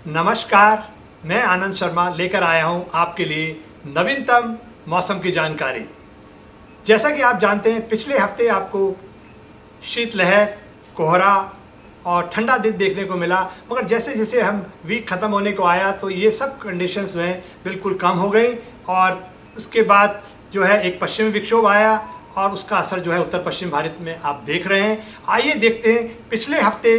नमस्कार, मैं आनंद शर्मा लेकर आया हूं आपके लिए नवीनतम मौसम की जानकारी। जैसा कि आप जानते हैं, पिछले हफ्ते आपको शीतलहर, कोहरा और ठंडा दिन देखने को मिला, मगर जैसे जैसे हम वीक ख़त्म होने को आया तो ये सब कंडीशंस जो हैं बिल्कुल कम हो गई और उसके बाद जो है एक पश्चिमी विक्षोभ आया और उसका असर जो है उत्तर पश्चिम भारत में आप देख रहे हैं। आइए देखते हैं पिछले हफ्ते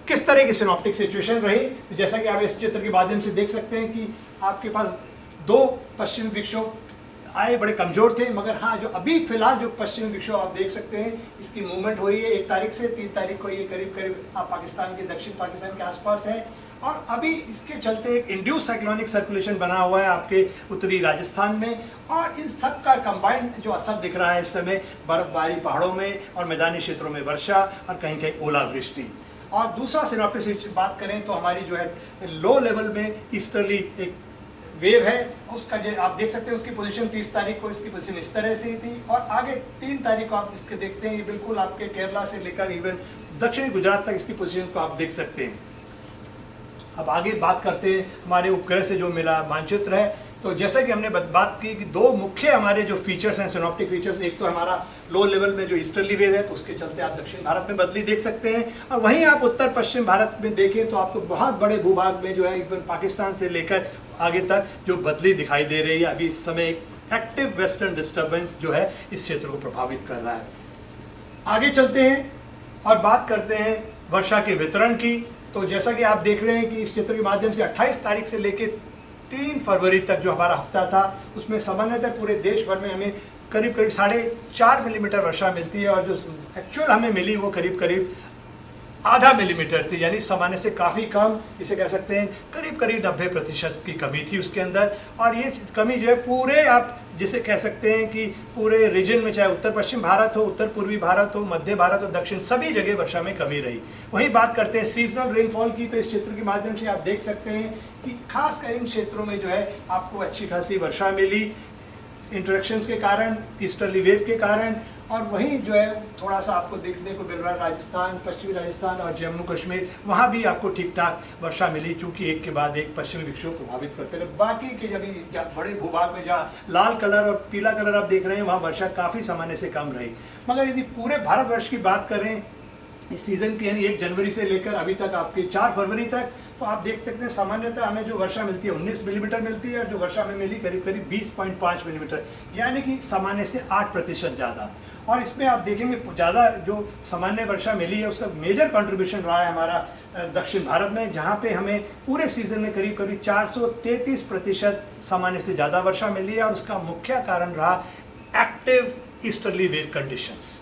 किस तरह की सिनॉप्टिक सिचुएशन रही। तो जैसा कि आप इस चित्र के माध्यम से देख सकते हैं कि आपके पास दो पश्चिमी विक्षोभ आए, बड़े कमज़ोर थे, मगर हाँ जो अभी फिलहाल जो पश्चिमी विक्षोभ आप देख सकते हैं इसकी मूवमेंट हुई है 1 तारीख से 3 तारीख को। ये करीब करीब आप पाकिस्तान के दक्षिण पाकिस्तान के आसपास है और अभी इसके चलते एक इंड्यूस साइक्लोनिक सर्कुलेशन बना हुआ है आपके उत्तरी राजस्थान में और इन सब का कंबाइंड जो असर दिख रहा है इस समय बर्फबारी पहाड़ों में और मैदानी क्षेत्रों में वर्षा और कहीं कहीं ओलावृष्टि। और दूसरा सिनॉप्टिक से बात करें तो हमारी जो है लो लेवल में ईस्टर्ली एक वेव है, उसका जो आप देख सकते हैं उसकी पोजीशन 30 तारीख को इसकी पोजीशन इस तरह से ही थी और आगे 3 तारीख को आप इसके देखते हैं ये बिल्कुल आपके केरला से लेकर इवन दक्षिणी गुजरात तक इसकी पोजीशन को आप देख सकते हैं। अब आगे बात करते हैं हमारे उपग्रह से जो मिला मानचित्र है। तो जैसा कि हमने बात की कि दो मुख्य हमारे जो फीचर्स हैं सिनॉप्टिक फीचर्स, एक तो हमारा लो लेवल में जो ईस्टर्ली वेव है तो उसके चलते आप दक्षिण भारत में बदली देख सकते हैं और वहीं आप उत्तर पश्चिम भारत में देखें तो आपको बहुत बड़े भूभाग में जो है इवन पाकिस्तान से लेकर आगे तक जो बदली दिखाई दे रही है। अभी इस समय एक एक्टिव वेस्टर्न डिस्टर्बेंस जो है इस क्षेत्र को प्रभावित कर रहा है। आगे चलते हैं और बात करते हैं वर्षा के वितरण की। तो जैसा कि आप देख रहे हैं कि इस चित्र के माध्यम से 28 तारीख से लेकर 3 फरवरी तक जो हमारा हफ्ता था उसमें सामान्यतः पूरे देश भर में हमें करीब करीब 4.5 मिलीमीटर वर्षा मिलती है और जो एक्चुअल हमें मिली वो करीब करीब आधा मिलीमीटर थी, यानी सामान्य से काफ़ी कम, इसे कह सकते हैं करीब करीब 90% की कमी थी उसके अंदर। और ये कमी जो है पूरे आप जिसे कह सकते हैं कि पूरे रीजन में, चाहे उत्तर पश्चिम भारत हो, उत्तर पूर्वी भारत हो, मध्य भारत हो, दक्षिण, सभी जगह वर्षा में कमी रही। वहीं बात करते हैं सीजनल रेनफॉल की, तो इस चित्र के माध्यम से आप देख सकते हैं कि खासकर इन क्षेत्रों में जो है आपको अच्छी खासी वर्षा मिली इंटरेक्शंस के कारण, ईस्टर्ली वेव के कारण। और वहीं जो है थोड़ा सा आपको देखने को मिल रहा है राजस्थान, पश्चिमी राजस्थान और जम्मू कश्मीर, वहाँ भी आपको ठीक ठाक वर्षा मिली, चूंकि एक के बाद एक पश्चिमी विक्षोभ प्रभावित करते रहे। बाकी के अभी बड़े भूभाग में जहाँ लाल कलर और पीला कलर आप देख रहे हैं वहाँ वर्षा काफ़ी सामान्य से कम रही। मगर यदि पूरे भारतवर्ष की बात करें इस सीज़न की, यानी 1 जनवरी से लेकर अभी तक आपकी 4 फरवरी तक, तो आप देख सकते हैं सामान्यतः हमें जो वर्षा मिलती है 19 मिलीमीटर मिलती है और जो वर्षा हमें मिली करीब करीब 20.5 मिलीमीटर, यानी कि सामान्य से 8% ज़्यादा। और इसमें आप देखेंगे ज़्यादा जो सामान्य वर्षा मिली है उसका मेजर कंट्रीब्यूशन रहा है हमारा दक्षिण भारत में, जहाँ पे हमें पूरे सीजन में करीब करीब 433% सामान्य से ज़्यादा वर्षा मिली है और उसका मुख्य कारण रहा एक्टिव ईस्टर्ली वेव कंडीशंस।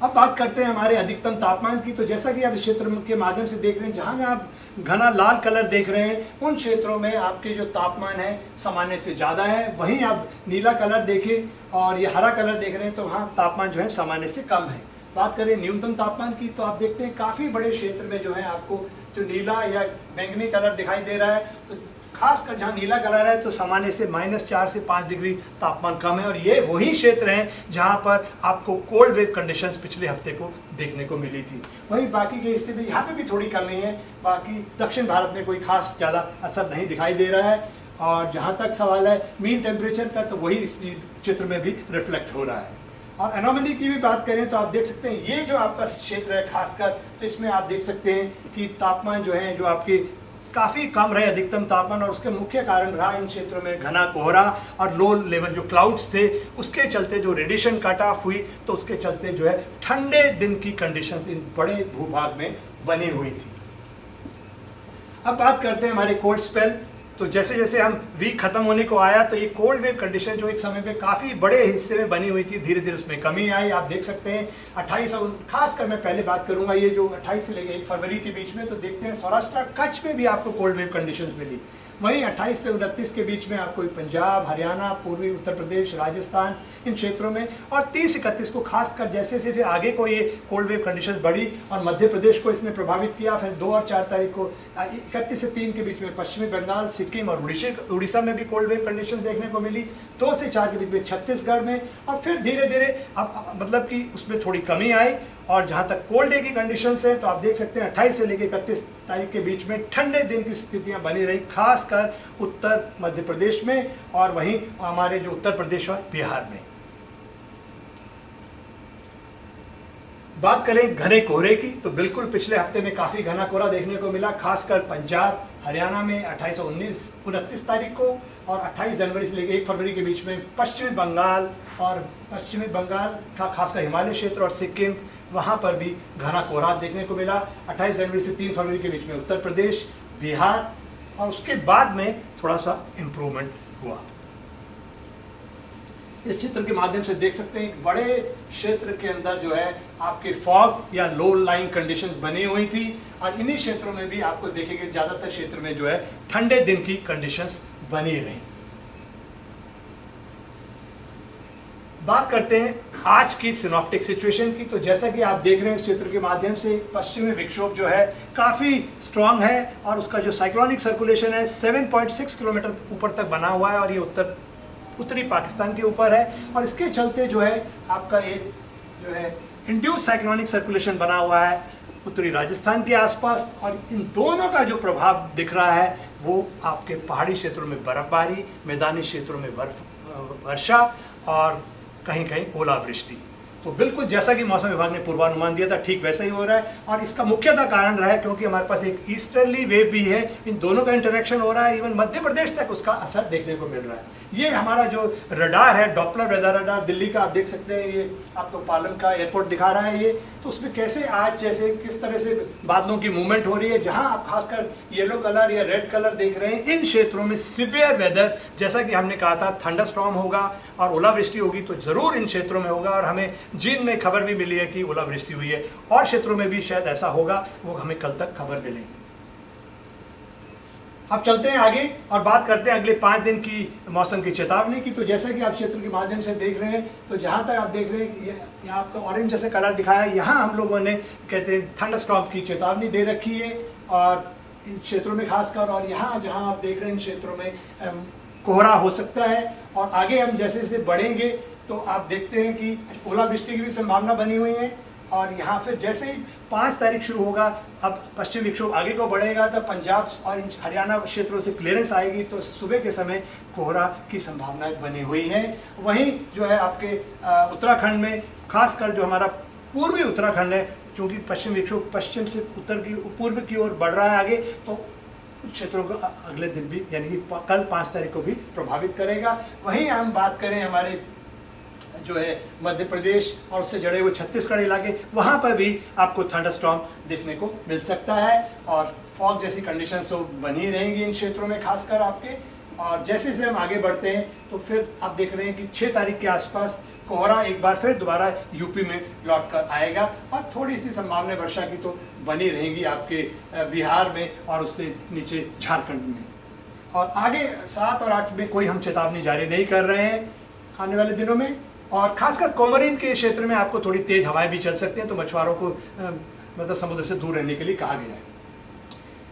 अब बात करते हैं हमारे अधिकतम तापमान की। तो जैसा कि आप इस क्षेत्र के माध्यम से देख रहे हैं, जहाँ जहाँ आप घना लाल कलर देख रहे हैं उन क्षेत्रों में आपके जो तापमान है सामान्य से ज़्यादा है। वहीं आप नीला कलर देखें और ये हरा कलर देख रहे हैं तो वहाँ तापमान जो है सामान्य से कम है। बात करें न्यूनतम तापमान की तो आप देखते हैं काफ़ी बड़े क्षेत्र में जो है आपको जो नीला या बैंगनी कलर दिखाई दे रहा है, तो खासकर जहाँ नीला कलर है तो सामान्य से -4 से 5 डिग्री तापमान कम है और ये वही क्षेत्र हैं जहाँ पर आपको कोल्ड वेव कंडीशंस पिछले हफ्ते को देखने को मिली थी। वहीं बाकी के हिस्से में यहाँ पे भी थोड़ी कमी है, बाकी दक्षिण भारत में कोई खास ज़्यादा असर नहीं दिखाई दे रहा है। और जहाँ तक सवाल है मीन टेम्परेचर का, तो वही इस चित्र में भी रिफ्लेक्ट हो रहा है। और एनोमली की भी बात करें तो आप देख सकते हैं ये जो आपका क्षेत्र है खासकर, तो इसमें आप देख सकते हैं कि तापमान जो है जो आपके काफ़ी कम रहे अधिकतम तापमान, और उसके मुख्य कारण रहा इन क्षेत्रों में घना कोहरा और लो लेवल जो क्लाउड्स थे उसके चलते जो रेडिएशन कट ऑफ हुई, तो उसके चलते जो है ठंडे दिन की कंडीशंस इन बड़े भूभाग में बनी हुई थी। अब बात करते हैं हमारे कोल्ड स्पेल। तो जैसे जैसे हम वीक खत्म होने को आया तो ये कोल्ड वेव कंडीशन जो एक समय पे काफ़ी बड़े हिस्से में बनी हुई थी, धीरे धीरे उसमें कमी आई। आप देख सकते हैं 28 और खासकर मैं पहले बात करूंगा ये जो 28 से लेकर 1 फरवरी के बीच में, तो देखते हैं सौराष्ट्र कच्छ में भी आपको कोल्ड वेव कंडीशंस मिली। वहीं 28 से 29 के बीच में आपको पंजाब, हरियाणा, पूर्वी उत्तर प्रदेश, राजस्थान, इन क्षेत्रों में, और 30-31 को खासकर जैसे जैसे आगे को ये कोल्ड वेव कंडीशंस बढ़ी और मध्य प्रदेश को इसने प्रभावित किया। फिर 2 और 4 तारीख को 31 से 3 के बीच में पश्चिमी बंगाल, सिक्किम और उड़ीसा में भी कोल्ड वेव कंडीशन देखने को मिली। 2 से 4 के बीच में छत्तीसगढ़ में, और फिर धीरे धीरे अब मतलब कि उसमें थोड़ी कमी आई और जहाँ तक कोल्ड डे की कंडीशंस है तो आप देख सकते हैं 28 से लेकर 31 तारीख के बीच में ठंडे दिन की स्थितियाँ बनी रही, खासकर उत्तर मध्य प्रदेश में और वहीं हमारे जो उत्तर प्रदेश और बिहार में। बात करें घने कोहरे की तो बिल्कुल पिछले हफ्ते में काफ़ी घना कोहरा देखने को मिला, खासकर पंजाब हरियाणा में 28 और 29 तारीख को, और 28 जनवरी से लेकर 1 फरवरी के बीच में पश्चिमी बंगाल का खासकर हिमालय क्षेत्र और सिक्किम, वहाँ पर भी घना कोहरा देखने को मिला। 28 जनवरी से 3 फरवरी के बीच में उत्तर प्रदेश, बिहार, और उसके बाद में थोड़ा सा इम्प्रूवमेंट हुआ। इस चित्र के माध्यम से देख सकते हैं बड़े क्षेत्र के अंदर जो है आपके फॉग या लो लाइंग कंडीशंस बनी हुई थी, और इन्हीं क्षेत्रों में भी आपको देखेंगे ज़्यादातर क्षेत्र में जो है ठंडे दिन की कंडीशंस बनी रही। बात करते हैं आज की सिनॉप्टिक सिचुएशन की। तो जैसा कि आप देख रहे हैं इस चित्र के माध्यम से, पश्चिमी विक्षोभ जो है काफ़ी स्ट्रांग है और उसका जो साइक्लोनिक सर्कुलेशन है 7.6 किलोमीटर ऊपर तक बना हुआ है, और ये उत्तरी पाकिस्तान के ऊपर है, और इसके चलते जो है आपका एक जो है इंड्यूस साइक्लोनिक सर्कुलेशन बना हुआ है उत्तरी राजस्थान के आसपास, और इन दोनों का जो प्रभाव दिख रहा है वो आपके पहाड़ी क्षेत्रों में बर्फबारी, मैदानी क्षेत्रों में वर्षा और कहीं कहीं ओलावृष्टि। तो बिल्कुल जैसा कि मौसम विभाग ने पूर्वानुमान दिया था ठीक वैसा ही हो रहा है, और इसका मुख्यतः कारण रहा है क्योंकि हमारे पास एक ईस्टर्ली वेव भी है, इन दोनों का इंटरेक्शन हो रहा है, इवन मध्य प्रदेश तक उसका असर देखने को मिल रहा है। ये हमारा जो रडार है, डॉपलर वेदर रडार दिल्ली का, आप देख सकते हैं, ये आपको पालम का एयरपोर्ट दिखा रहा है ये, तो उसमें कैसे आज जैसे किस तरह से बादलों की मूवमेंट हो रही है, जहां आप खासकर येलो कलर या रेड कलर देख रहे हैं, इन क्षेत्रों में सिवियर वेदर, जैसा कि हमने कहा था थंडरस्टॉर्म होगा और ओलावृष्टि होगी, तो जरूर इन क्षेत्रों में होगा, और हमें जींद में खबर भी मिली है कि ओलावृष्टि हुई है, और क्षेत्रों में भी शायद ऐसा होगा, वो हमें कल तक खबर मिलेगी। अब चलते हैं आगे और बात करते हैं अगले 5 दिन की मौसम की चेतावनी की। तो जैसा कि आप क्षेत्र के माध्यम से देख रहे हैं, तो जहाँ तक आप देख रहे हैं यहाँ आपका ऑरेंज जैसे कलर दिखाया है, यहाँ हम लोगों ने कहते हैं थंडरस्टॉर्म की चेतावनी दे रखी है, और इन क्षेत्रों में खासकर, और यहाँ जहाँ आप देख रहे हैं इन क्षेत्रों में कोहरा हो सकता है, और आगे हम जैसे जैसे बढ़ेंगे तो आप देखते हैं कि ओलावृष्टि की भी संभावना बनी हुई है। और यहाँ फिर जैसे ही 5 तारीख शुरू होगा, अब पश्चिम विक्षोभ आगे को बढ़ेगा, तब पंजाब और हरियाणा क्षेत्रों से क्लियरेंस आएगी, तो सुबह के समय कोहरा की संभावना बनी हुई है। वहीं जो है आपके उत्तराखंड में, खासकर जो हमारा पूर्वी उत्तराखंड है, चूँकि पश्चिम विक्षोभ पश्चिम से पूर्व की ओर बढ़ रहा है आगे, तो क्षेत्रों को अगले दिन भी यानी कि कल 5 तारीख को भी प्रभावित करेगा। वहीं हम बात करें हमारे जो है मध्य प्रदेश और उससे जुड़े हुए छत्तीसगढ़ इलाके, वहाँ पर भी आपको थंडरस्टॉर्म देखने को मिल सकता है, और फॉग जैसी कंडीशंस तो बनी रहेंगी इन क्षेत्रों में खासकर आपके। और जैसे जैसे हम आगे बढ़ते हैं तो फिर आप देख रहे हैं कि 6 तारीख के आसपास कोहरा एक बार फिर दोबारा यूपी में लौट कर आएगा, और थोड़ी सी संभावना वर्षा की तो बनी रहेंगी आपके बिहार में और उससे नीचे झारखंड में। और आगे 7 और 8 में कोई हम चेतावनी जारी नहीं कर रहे हैं आने वाले दिनों में, और खासकर कोमरिन के क्षेत्र में आपको थोड़ी तेज हवाएं भी चल सकती हैं, तो मछुआरों को मतलब समुद्र से दूर रहने के लिए कहा गया है।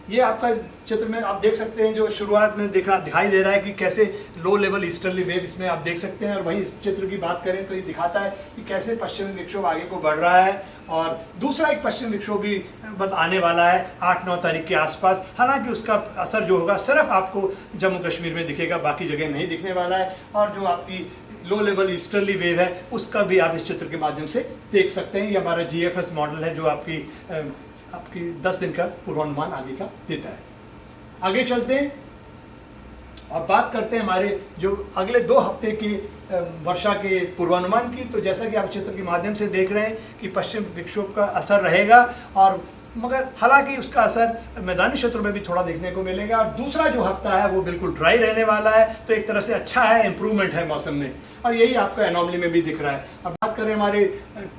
ये आपका चित्र में आप देख सकते हैं, जो शुरुआत में दिखाई दे रहा है कि कैसे लो लेवल ईस्टर्ली वेव इसमें आप देख सकते हैं, और वहीं इस चित्र की बात करें तो ये दिखाता है कि कैसे पश्चिमी विक्षोभ आगे को बढ़ रहा है, और दूसरा एक पश्चिम विक्षोभ भी बस आने वाला है 8-9 तारीख के आसपास। हालांकि उसका असर जो होगा सिर्फ आपको जम्मू कश्मीर में दिखेगा, बाकी जगह नहीं दिखने वाला है, और जो आपकी लो लेवल ईस्टर्ली वेव है उसका भी आप इस चित्र के माध्यम से देख सकते हैं। ये हमारा GFS मॉडल है जो आपकी 10 दिन का पूर्वानुमान आगे का देता है। आगे चलते हैं और बात करते हैं हमारे जो अगले 2 हफ्ते की वर्षा के पूर्वानुमान की। तो जैसा कि आप चित्र के माध्यम से देख रहे हैं कि पश्चिम विक्षोभ का असर रहेगा, और मगर हालांकि उसका असर मैदानी क्षेत्रों में भी थोड़ा देखने को मिलेगा, और दूसरा जो हफ्ता है वो बिल्कुल ड्राई रहने वाला है, तो एक तरह से अच्छा है, इम्प्रूवमेंट है मौसम में, और यही आपको एनोमली में भी दिख रहा है। अब बात करें हमारे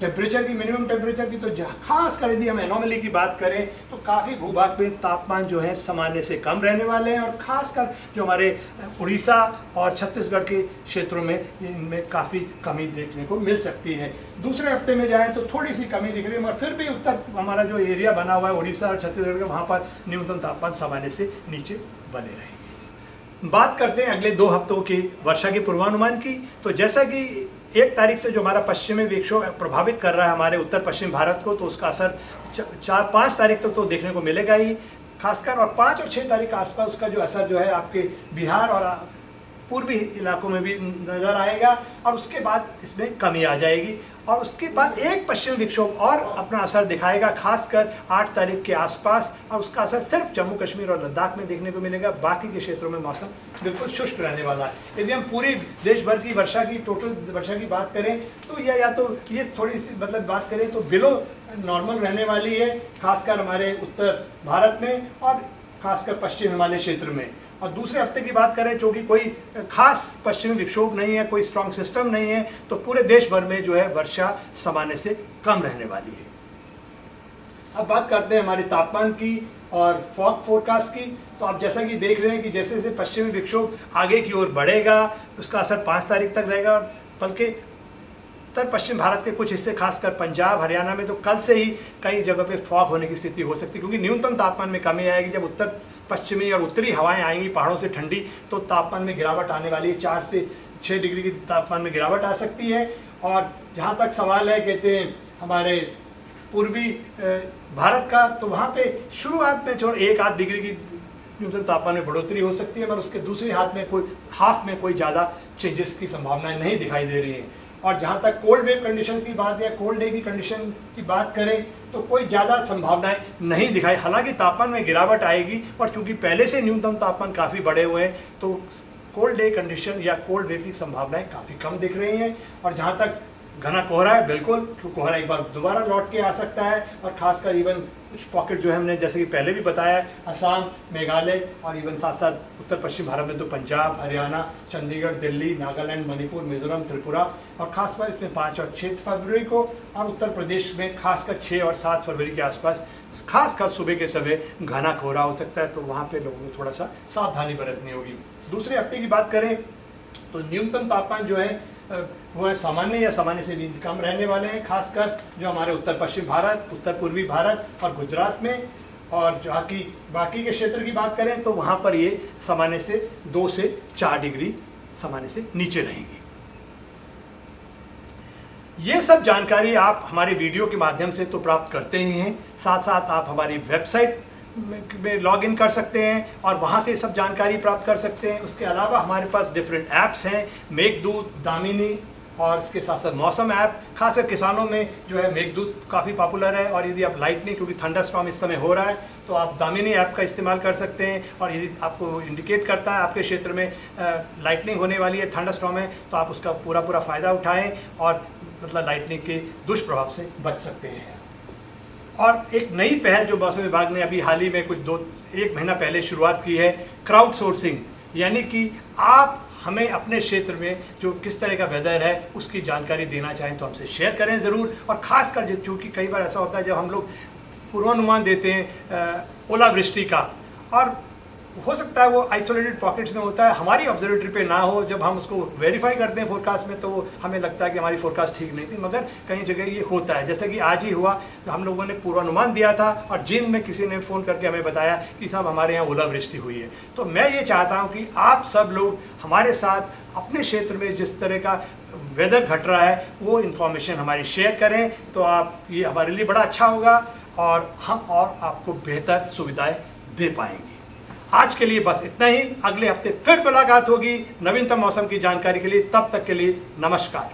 टेम्परेचर की, मिनिमम टेम्परेचर की, तो खास कर यदि हम एनोमली की बात करें तो काफ़ी भूभाग में तापमान जो है सामान्य से कम रहने वाले हैं, और खासकर जो हमारे उड़ीसा और छत्तीसगढ़ के क्षेत्रों में इनमें काफ़ी कमी देखने को मिल सकती है। दूसरे हफ्ते में जाएँ तो थोड़ी सी कमी दिख रही है, मगर फिर भी उत्तर हमारा जो एरिया बना हुआ है उड़ीसा और छत्तीसगढ़ का, वहाँ पर न्यूनतम तापमान सामान्य से नीचे बने रहेंगे। बात करते हैं अगले 2 हफ्तों की वर्षा के पूर्वानुमान की। तो जैसा कि 1 तारीख से जो हमारा पश्चिमी विक्षोभ प्रभावित कर रहा है हमारे उत्तर पश्चिम भारत को, तो उसका असर 4-5 तारीख तक तो देखने को मिलेगा ही खासकर, और 5 और 6 तारीख के आसपास उसका जो असर जो है आपके बिहार और पूर्वी इलाकों में भी नज़र आएगा, और उसके बाद इसमें कमी आ जाएगी। और उसके बाद एक पश्चिमी विक्षोभ और अपना असर दिखाएगा खासकर 8 तारीख के आसपास, और उसका असर सिर्फ जम्मू कश्मीर और लद्दाख में देखने को मिलेगा। बाकी के क्षेत्रों में मौसम बिल्कुल शुष्क रहने वाला है। यदि हम पूरी देश भर की वर्षा की टोटल वर्षा की बात करें तो या तो ये थोड़ी सी मतलब बात करें तो बिलो नॉर्मल रहने वाली है, खासकर हमारे उत्तर भारत में और खासकर पश्चिम हिमालय क्षेत्र में। और दूसरे हफ्ते की बात करें जो कि कोई खास पश्चिमी विक्षोभ नहीं है, कोई स्ट्रॉन्ग सिस्टम नहीं है, तो पूरे देश भर में जो है वर्षा सामान्य से कम रहने वाली है। अब बात करते हैं हमारे तापमान की और फॉग फोरकास्ट की। तो आप जैसा कि देख रहे हैं कि जैसे जैसे पश्चिमी विक्षोभ आगे की ओर बढ़ेगा उसका असर 5 तारीख तक रहेगा, बल्कि उत्तर पश्चिम भारत के कुछ हिस्से खासकर पंजाब हरियाणा में तो कल से ही कई जगह पे फॉग होने की स्थिति हो सकती है, क्योंकि न्यूनतम तापमान में कमी आएगी। जब उत्तर पश्चिमी और उत्तरी हवाएं आएंगी पहाड़ों से ठंडी, तो तापमान में गिरावट आने वाली है, 4 से 6 डिग्री की तापमान में गिरावट आ सकती है। और जहाँ तक सवाल है कहते हैं हमारे पूर्वी भारत का, तो वहाँ पे शुरुआत में जो 1-8 डिग्री की न्यूनतम तापमान में बढ़ोतरी हो सकती है, पर उसके दूसरी हाफ में कोई ज़्यादा चेंजेस की संभावनाएं नहीं दिखाई दे रही हैं। और जहाँ तक कोल्ड वेव कंडीशंस की बात या कोल्ड डे की कंडीशन की बात करें तो कोई ज़्यादा संभावनाएं नहीं दिखाई। हालांकि तापमान में गिरावट आएगी, और चूंकि पहले से न्यूनतम तापमान काफ़ी बढ़े हुए हैं तो कोल्ड डे कंडीशन या कोल्ड वेव की संभावनाएं काफ़ी कम दिख रही हैं। और जहाँ तक घना कोहरा है, बिल्कुल कोहरा एक बार दोबारा लौट के आ सकता है, और खासकर इवन कुछ पॉकेट जो है हमने जैसे कि पहले भी बताया असम, मेघालय और इवन साथ साथ उत्तर पश्चिम भारत में तो पंजाब, हरियाणा, चंडीगढ़, दिल्ली, नागालैंड, मणिपुर, मिजोरम, त्रिपुरा, और खासकर इसमें 5 और 6 फरवरी को, और उत्तर प्रदेश में खासकर 6 और 7 फरवरी के आसपास खासकर सुबह के समय घना कोहरा हो सकता है, तो वहाँ पे लोगों को थोड़ा सा सावधानी बरतनी होगी। दूसरे हफ्ते की बात करें तो न्यूनतम तापमान जो है वो है सामान्य या सामान्य से भी कम रहने वाले हैं, खासकर जो हमारे उत्तर पश्चिम भारत, उत्तर पूर्वी भारत और गुजरात में। और जहाँ की बाकी के क्षेत्र की बात करें तो वहाँ पर ये सामान्य से 2 से 4 डिग्री सामान्य से नीचे रहेंगे। ये सब जानकारी आप हमारे वीडियो के माध्यम से तो प्राप्त करते ही हैं, साथ साथ आप हमारी वेबसाइट में लॉग इन कर सकते हैं और वहाँ से सब जानकारी प्राप्त कर सकते हैं। उसके अलावा हमारे पास डिफरेंट ऐप्स हैं, मेघदूत, दामिनी, और इसके साथ साथ मौसम ऐप। खासकर किसानों में जो है मेघदूत काफ़ी पॉपुलर है, और यदि आप लाइटनिंग, क्योंकि थंडरस्टॉर्म इस समय हो रहा है, तो आप दामिनी ऐप का इस्तेमाल कर सकते हैं। और यदि आपको इंडिकेट करता है आपके क्षेत्र में लाइटनिंग होने वाली है, थंडरस्टॉर्म है, तो आप उसका पूरा फ़ायदा उठाएँ और मतलब लाइटनिंग के दुष्प्रभाव से बच सकते हैं। और एक नई पहल जो मौसम विभाग ने अभी हाल ही में कुछ 1 महीना पहले शुरुआत की है, क्राउड सोर्सिंग, यानी कि आप हमें अपने क्षेत्र में जो किस तरह का वेदर है उसकी जानकारी देना चाहें तो हमसे शेयर करें ज़रूर। और ख़ासकर चूँकि कई बार ऐसा होता है जब हम लोग पूर्वानुमान देते हैं ओलावृष्टि का, और हो सकता है वो आइसोलेटेड पॉकेट्स में होता है, हमारी ऑब्जर्वेटरी पे ना हो, जब हम उसको वेरीफाई करते हैं फोरकास्ट में तो हमें लगता है कि हमारी फोरकास्ट ठीक नहीं थी, मगर कई जगह ये होता है। जैसे कि आज ही हुआ, तो हम लोगों ने पूर्वानुमान दिया था और जिन में किसी ने फ़ोन करके हमें बताया कि साहब हमारे यहाँ ओलावृष्टि हुई है। तो मैं ये चाहता हूँ कि आप सब लोग हमारे साथ अपने क्षेत्र में जिस तरह का वेदर घट रहा है वो इन्फॉर्मेशन हमारी शेयर करें, तो आप ये हमारे लिए बड़ा अच्छा होगा और हम और आपको बेहतर सुविधाएं दे पाएंगे। आज के लिए बस इतना ही, अगले हफ्ते फिर मुलाकात होगी नवीनतम मौसम की जानकारी के लिए। तब तक के लिए नमस्कार।